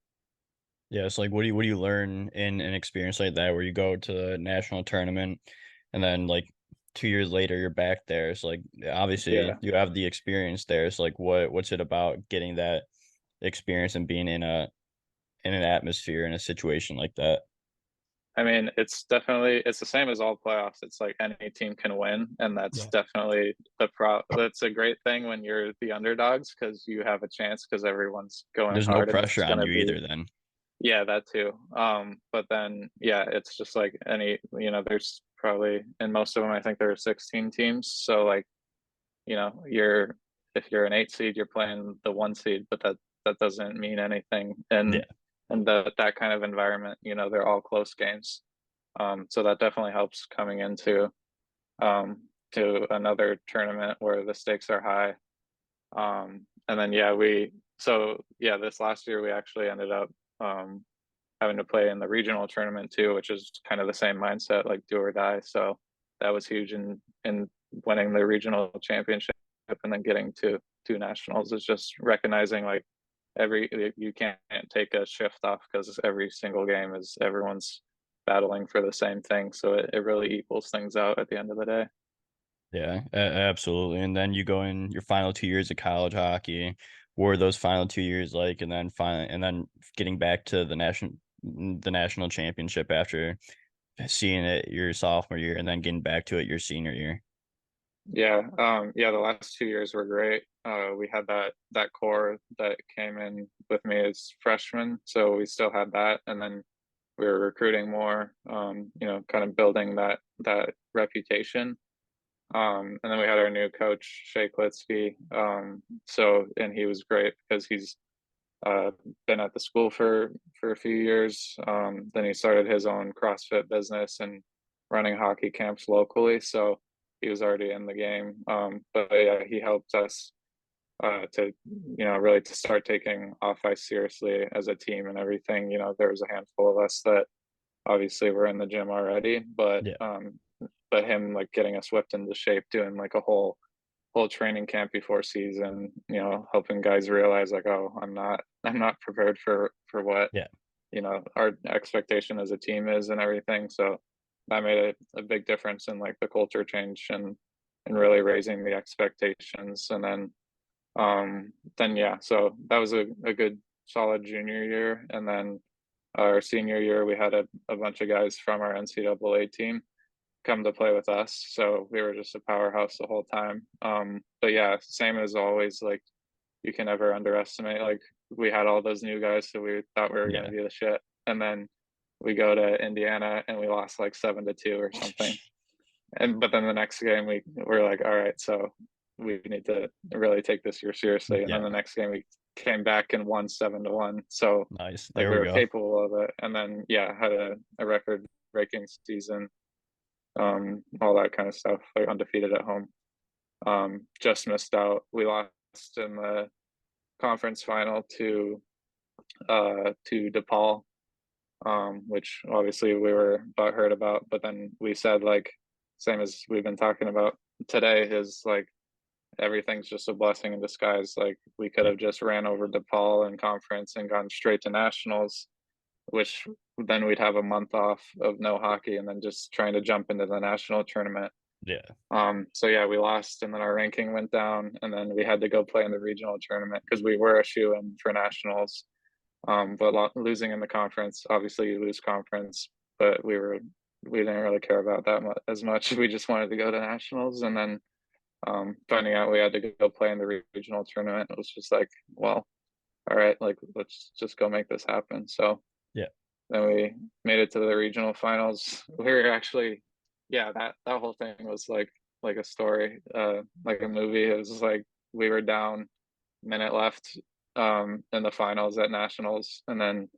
Yeah, so like what do you learn in an experience like that where you go to the national tournament and then like 2 years later you're back there. So like obviously Yeah. you have the experience there. So like what's it about getting that experience and being in an atmosphere in a situation like that? I mean, it's the same as all playoffs. It's like any team can win, and that's Yeah. definitely that's a great thing when you're the underdogs because you have a chance because everyone's going There's no hard and pressure it's on gonna you be, either then. yeah, that too. But then yeah, it's just like any, there's probably in most of them I think there are 16 teams. So like, you're if you're an 8 seed, you're playing the 1 seed, but that doesn't mean anything. Yeah. And that kind of environment, they're all close games. So that definitely helps coming into to another tournament where the stakes are high. And then yeah, this last year we actually ended up having to play in the regional tournament too, which is kind of the same mindset, like do or die. So that was huge in winning the regional championship and then getting to two nationals, is just recognizing like you can't take a shift off because every single game is everyone's battling for the same thing. So it really equals things out at the end of the day. Yeah, absolutely. And then you go in your final 2 years of college hockey. What were those final 2 years like? And then getting back to the the national championship after seeing it your sophomore year and then getting back to it your senior year? Yeah, the last 2 years were great. We had that core that came in with me as freshmen, so we still had that, and then we were recruiting more, kind of building that reputation. And then we had our new coach, Shea Klitsky. And he was great because he's been at the school for a few years. Then he started his own CrossFit business and running hockey camps locally. So he was already in the game. But yeah, he helped us to really to start taking off ice seriously as a team and everything. There was a handful of us that obviously were in the gym already, Yeah. but him like getting us whipped into shape, doing like a whole training camp before season, helping guys realize like, oh, I'm not prepared for what, Yeah. our expectation as a team is and everything. So that made a big difference in like the culture change and really raising the expectations. And then yeah, so that was a good solid junior year. And then our senior year, we had a bunch of guys from our NCAA team come to play with us. So we were just a powerhouse the whole time. But yeah, same as always, like you can never underestimate. Like we had all those new guys, so we thought we were going to Yeah. be the shit. And then we go to Indiana and we lost like 7-2 or something. But then the next game we're like, all right, so we need to really take this year seriously. And then Yeah. the next game we came back and won 7-1. So Nice. like There we we were go. capable of it. And then yeah, had a record breaking season, all that kind of stuff, like undefeated at home. Just missed out. We lost in the conference final to DePaul, which obviously we were butthurt about. But then we said like same as we've been talking about today is like everything's just a blessing in disguise. Like we could Yeah. have just ran over DePaul in conference and gone straight to nationals, which then we'd have a month off of no hockey and then just trying to jump into the national tournament. Yeah. So yeah, we lost and then our ranking went down and then we had to go play in the regional tournament because we were a shoe in for nationals. But losing in the conference, obviously you lose conference, but we didn't really care about that as much. We just wanted to go to nationals, and then finding out we had to go play in the regional tournament, it was just like, well, all right, like let's just go make this happen. So Yeah. then we made it to the regional finals. We were actually, yeah, that whole thing was like a story, like a movie. It was like we were down minute left in the finals at nationals, and then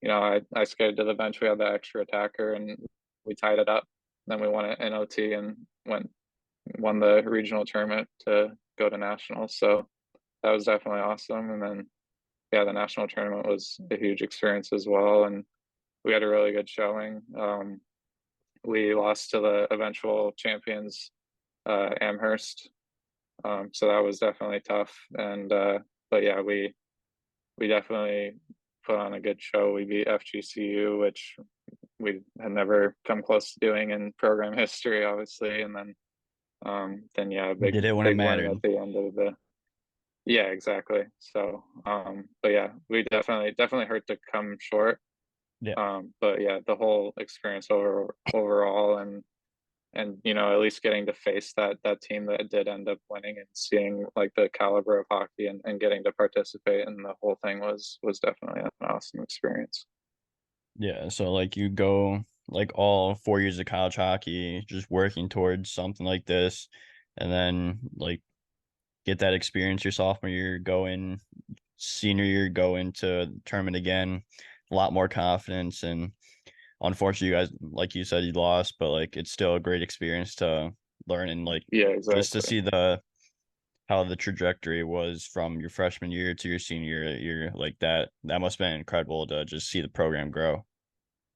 I skated to the bench. We had the extra attacker, and we tied it up. Then we won it in OT and won the regional tournament to go to nationals. So that was definitely awesome. And then yeah, the national tournament was a huge experience as well, and we had a really good showing. We lost to the eventual champions, Amherst. So that was definitely tough. But yeah, we definitely put on a good show. We beat FGCU, which we had never come close to doing in program history, obviously. And then yeah, a big Did it when it big win mattered. at the end of the yeah, exactly. So but yeah, we definitely hurt to come short. Yeah. But yeah, the whole experience overall and at least getting to face that team that did end up winning and seeing like the caliber of hockey and getting to participate in the whole thing was definitely an awesome experience. Yeah. So like you go like all 4 years of college hockey, just working towards something like this, and then like get that experience your sophomore year, go in senior year, go into tournament again, a lot more confidence. And unfortunately, you guys, like you said, you lost, but like it's still a great experience to learn and like Yeah, just to exactly. see the how the trajectory was from your freshman year to your senior year like that must have been incredible to just see the program grow.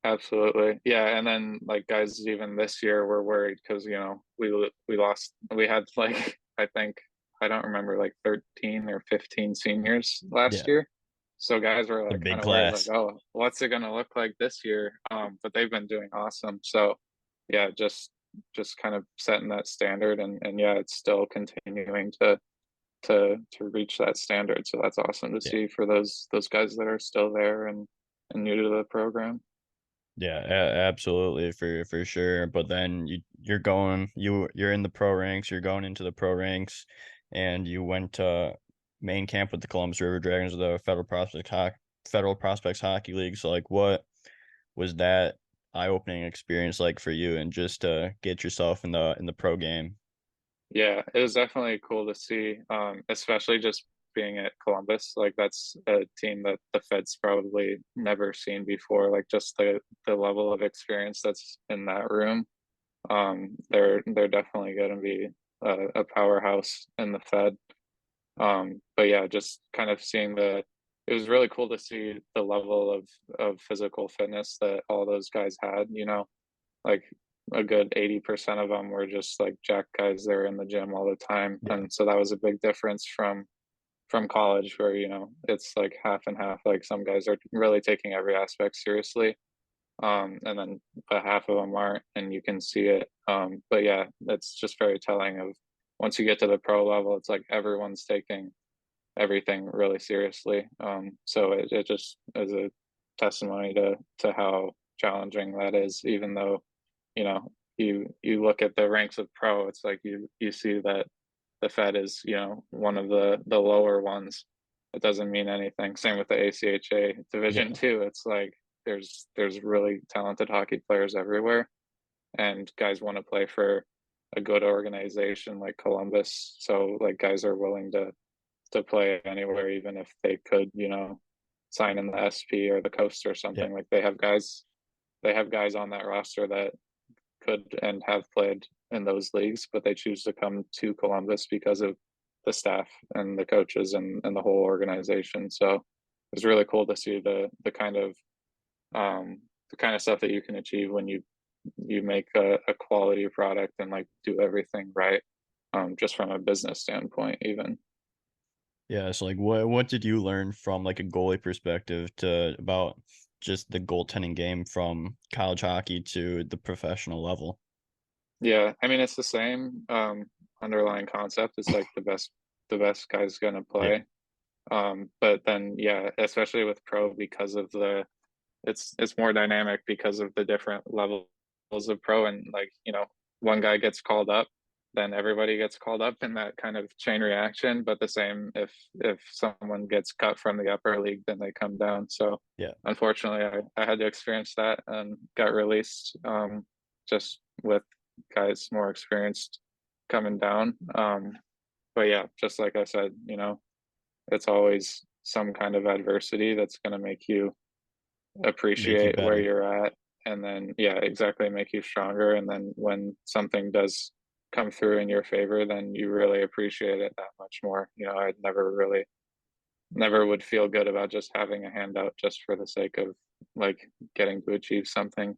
Absolutely. Yeah, and then like guys even this year were worried because we lost we had like I think I don't remember like 13 or 15 seniors last Yeah, year. So guys were the like kind big of worried like, class. oh, what's it gonna look like this year? But they've been doing awesome. So yeah, just kind of setting that standard and yeah, it's still continuing to reach that standard. So that's awesome to Yeah, see for those guys that are still there and new to the program. Yeah, absolutely for sure. But then you're in the pro ranks, you're going into the pro ranks, and you went to main camp with the Columbus River Dragons of the Federal Prospects Hockey League. So like what was that eye-opening experience like for you and just to get yourself in the pro game? Yeah, it was definitely cool to see, especially just being at Columbus. Like that's a team that the Fed's probably never seen before. Like just the level of experience that's in that room. They're definitely going to be a powerhouse in the Fed. But yeah, just kind of seeing it was really cool to see the level of physical fitness that all those guys had. Like a good 80% of them were just like jack guys. They're in the gym all the time, Yeah. and so that was a big difference from college, where it's like half and half. Like some guys are really taking every aspect seriously, and then but half of them aren't, and you can see it. But yeah, that's just very telling of once you get to the pro level, it's like everyone's taking everything really seriously. So it just is a testimony to how challenging that is, even though you look at the ranks of pro, it's like you see that the Fed is one of the lower ones. It doesn't mean anything. Same with the ACHA Division Yeah. Two. It's like there's really talented hockey players everywhere, and guys want to play for a good organization like Columbus. So like guys are willing to play anywhere, even if they could sign in the SP or the Coast or Yeah. something. Like they have guys on that roster that could and have played in those leagues, but they choose to come to Columbus because of the staff and the coaches and the whole organization. So it was really cool to see the kind of stuff that you can achieve when you make a quality product and like do everything right, just from a business standpoint even. Yeah, so like what did you learn from like a goalie perspective to about just the goaltending game from college hockey to the professional level? Yeah, I mean it's the same underlying concept. It's like the best guy's gonna Yeah. play. But then yeah, especially with pro, because of it's more dynamic because of the different levels of pro, and like one guy gets called up, then everybody gets called up in that kind of chain reaction. But the same if someone gets cut from the upper league, then they come down. So Yeah. unfortunately, I had to experience that and got released, just with guys more experienced coming down. But yeah, just like I said, it's always some kind of adversity that's going to make you Make you appreciate where better. you're at, and then yeah, exactly, make you stronger. And then when something does come through in your favor, then you really appreciate it that much more. I'd never would feel good about just having a handout just for the sake of like getting to achieve something.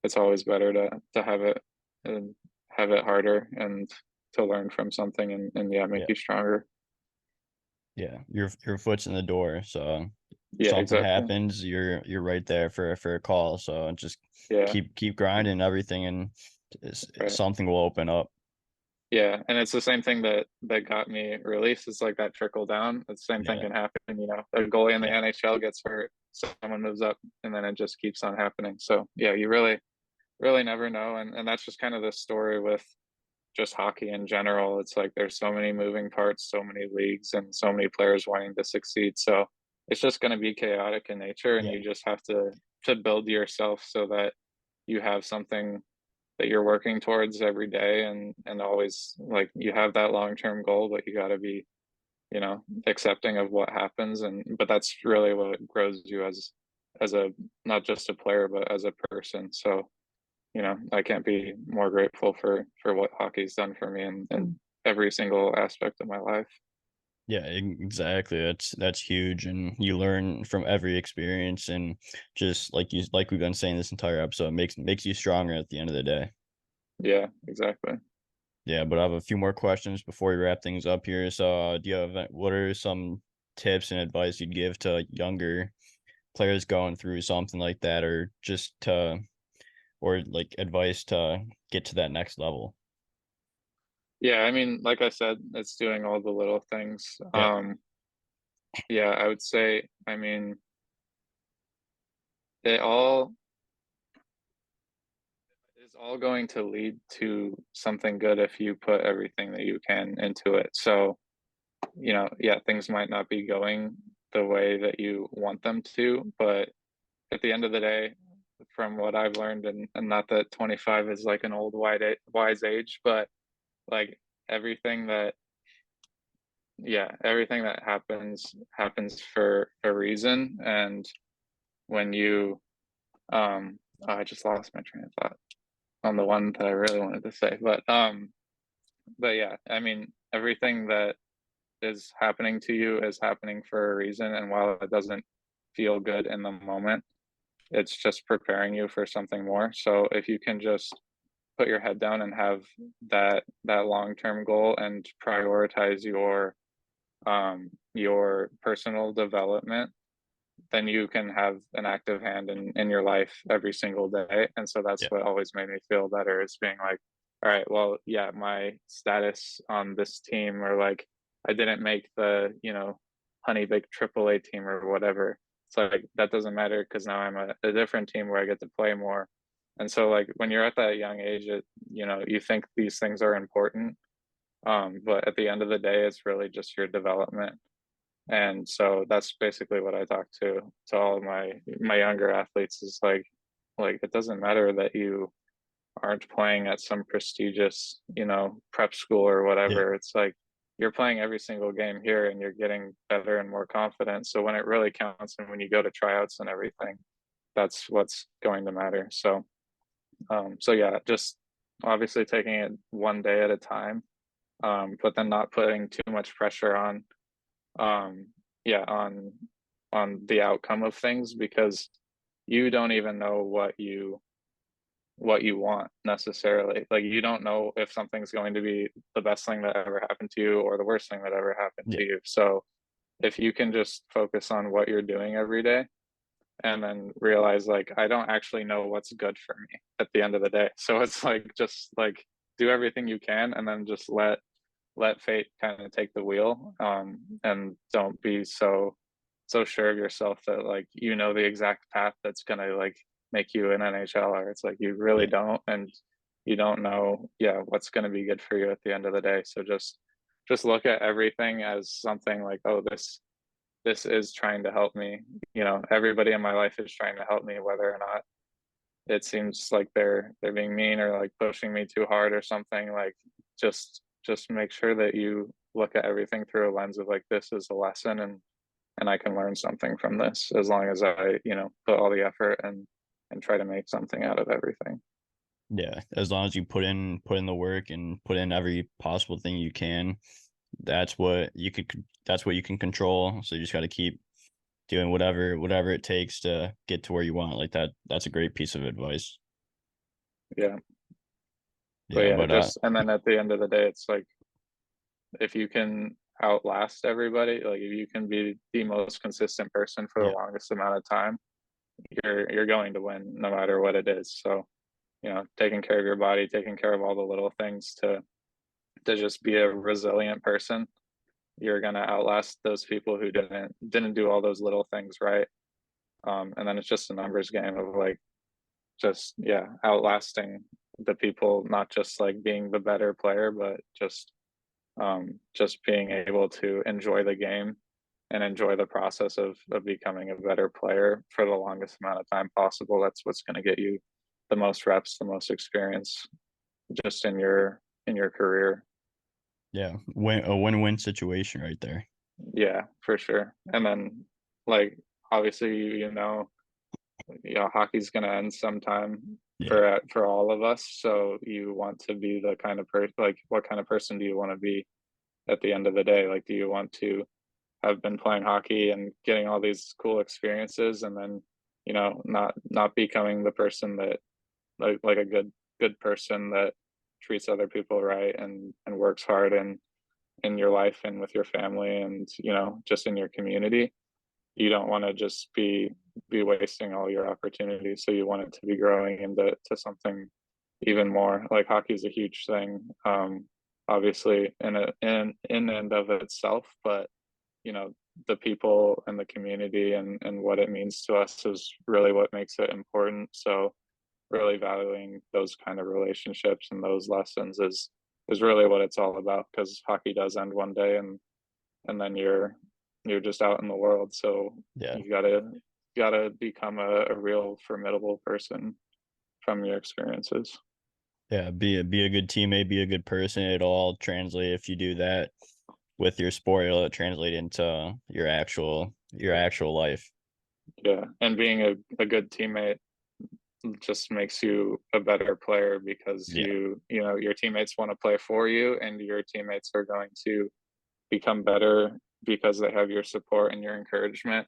It's always better to have it and have it harder and to learn from something, and yeah, make Yeah. you stronger. Yeah. Your foot's in the door. So Yeah, something exactly. happens, you're right there for a call. So just Yeah, keep grinding everything and right. something will open up. Yeah, and it's the same thing that got me released. It's like that trickle down. The same thing Yeah. can happen. A goalie in the Yeah. NHL gets hurt, someone moves up, and then it just keeps on happening. So yeah, you really never know, and that's just kind of the story with just hockey in general. It's like there's so many moving parts, so many leagues, and so many players wanting to succeed. So it's just going to be chaotic in nature, and Yeah. you just have to build yourself so that you have something that you're working towards every day, and always like you have that long-term goal, but you got to be accepting of what happens. And but that's really what grows you as a not just a player but as a person. So I can't be more grateful for what hockey's done for me in every single aspect of my life. Yeah, exactly. That's huge, and you learn from every experience, and just like we've been saying this entire episode, makes you stronger at the end of the day. Yeah, exactly. Yeah, but I have a few more questions before we wrap things up here. So, do you have what are some tips and advice you'd give to younger players going through something like that, or just to, or like advice to get to that next level? Yeah, I mean, like I said, it's doing all the little things. Yeah, Yeah, I would say, I mean, it all is all going to lead to something good if you put everything that you can into it. So, yeah, things might not be going the way that you want them to, but at the end of the day, from what I've learned, and not that 25 is like an old wise age, but like everything that, yeah, everything that happens for a reason. And when you, oh, I just lost my train of thought on the one that I really wanted to say, but yeah, I mean, everything that is happening to you is happening for a reason. And while it doesn't feel good in the moment, it's just preparing you for something more. So if you can just put your head down and have that long-term goal and prioritize your personal development, then you can have an active hand in your life every single day. And so that's Yeah. what always made me feel better, is being like, all right, well, yeah, my status on this team, or like I didn't make the, honey baked AAA team or whatever. It's like that doesn't matter, because now I'm a different team where I get to play more. And so like when you're at that young age, you think these things are important. But at the end of the day, it's really just your development. And so that's basically what I talk to all of my younger athletes, is like it doesn't matter that you aren't playing at some prestigious, prep school or Yeah. whatever. It's like you're playing every single game here and you're getting better and more confident. So when it really counts and when you go to tryouts and everything, that's what's going to matter. So yeah, just obviously taking it one day at a time, but then not putting too much pressure um yeah on the outcome of things, because you don't even know what you want necessarily. Like you don't know if something's going to be the best thing that ever happened to you or the worst thing that ever happened Yeah. to you. So if you can just focus on what you're doing every day, and then realize like I don't actually know what's good for me at the end of the day. So it's like just like do everything you can, and then just let fate kind of take the wheel, and don't be so sure of yourself that like the exact path that's gonna like make you an NHLer. It's like you really Yeah. don't, and you don't know, yeah, what's gonna be good for you at the end of the day. So just look at everything as something like, oh, this is trying to help me. Everybody in my life is trying to help me, whether or not it seems like they're being mean or like pushing me too hard or something. Like just make sure that you look at everything through a lens of like, this is a lesson, and I can learn something from this, as long as I, put all the effort and try to make something out of everything. Yeah. As long as you put in the work and put in every possible thing you can, that's what you can control. So you just got to keep doing whatever it takes to get to where you want. Like that's a great piece of advice. Yeah. But Yeah, yeah, but just, and then at the end of the day, it's like, if you can outlast everybody, like if you can be the most consistent person for the yeah. longest amount of time, you're going to win no matter what it is. So, taking care of your body, taking care of all the little things to just be a resilient person, you're gonna outlast those people who didn't do all those little things right. And then it's just a numbers game of like just, yeah, outlasting the people, not just like being the better player, but just being able to enjoy the game and enjoy the process of becoming a better player for the longest amount of time possible. That's what's going to get you the most reps, the most experience, just in your career. Yeah. A win-win situation right there. Yeah, for sure. And then like obviously hockey's going to end sometime Yeah. for all of us. So you want to be the kind of person, like what kind of person do you want to be at the end of the day? Like, do you want to have been playing hockey and getting all these cool experiences, and then not becoming the person that like a good person that treats other people right and works hard in your life and with your family and just in your community? You don't want to just be wasting all your opportunities. So you want it to be growing into something even more. Like hockey is a huge thing, obviously in and of itself, but the people and the community and what it means to us is really what makes it important. So really valuing those kind of relationships and those lessons is really what it's all about, because hockey does end one day, and then you're just out in the world. So Yeah. you gotta become a real formidable person from your experiences. Yeah. Be a good teammate, be a good person. It'll all translate if you do that with your sport. It'll translate into your actual life. Yeah. And being a good teammate just makes you a better player, because Yeah. you know your teammates want to play for you, and your teammates are going to become better because they have your support and your encouragement.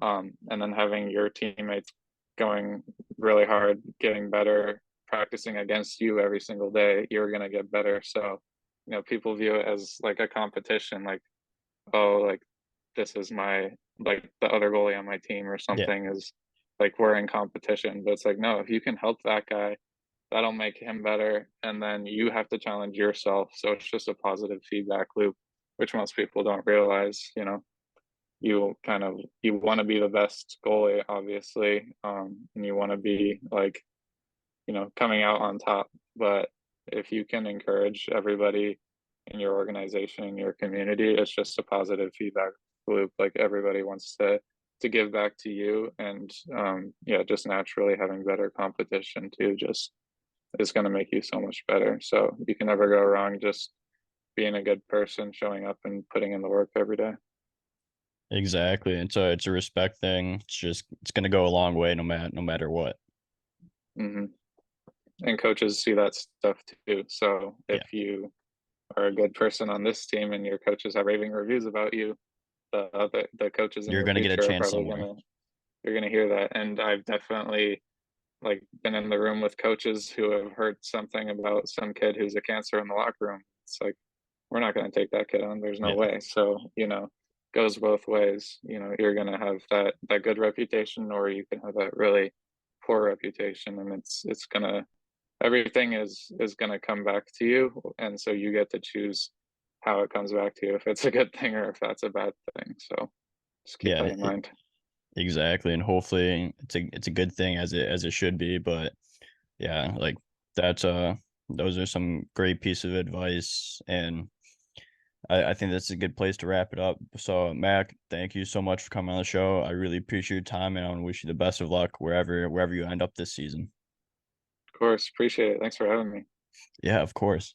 And then having your teammates going really hard, getting better, practicing against you every single day, you're going to get better. So, people view it as like a competition, like, oh, like this is my, like the other goalie on my team or Yeah. something is like we're in competition. But it's like, no, if you can help that guy, that'll make him better. And then you have to challenge yourself. So it's just a positive feedback loop, which most people don't realize. You want to be the best goalie, obviously, and you want to be like, coming out on top. But if you can encourage everybody in your organization, in your community, it's just a positive feedback loop. Like everybody wants to give back to you, and yeah, just naturally having better competition too just is going to make you so much better. So you can never go wrong just being a good person, showing up and putting in the work every day. Exactly. And so it's a respect thing. It's gonna go a long way no matter what. Mm-hmm. And coaches see that stuff too. So Yeah. if you are a good person on this team and your coaches have raving reviews about you, the coaches in You're your gonna get a future are chance probably somewhere. gonna you're gonna hear that. And I've definitely like been in the room with coaches who have heard something about some kid who's a cancer in the locker room. It's like, we're not going to take that kid on. There's no Yeah. way. So, goes both ways. You're going to have that good reputation, or you can have that really poor reputation, and it's going to everything is going to come back to you, and so you get to choose how it comes back to you, if it's a good thing or if that's a bad thing. So just keep that Yeah, in mind. exactly. And hopefully it's a good thing as it should be. But yeah, like that's those are some great piece of advice, and I think that's a good place to wrap it up. So Mac, thank you so much for coming on the show. I really appreciate your time, and I want to wish you the best of luck wherever you end up this season. Of course, appreciate it. Thanks for having me. Yeah, of course.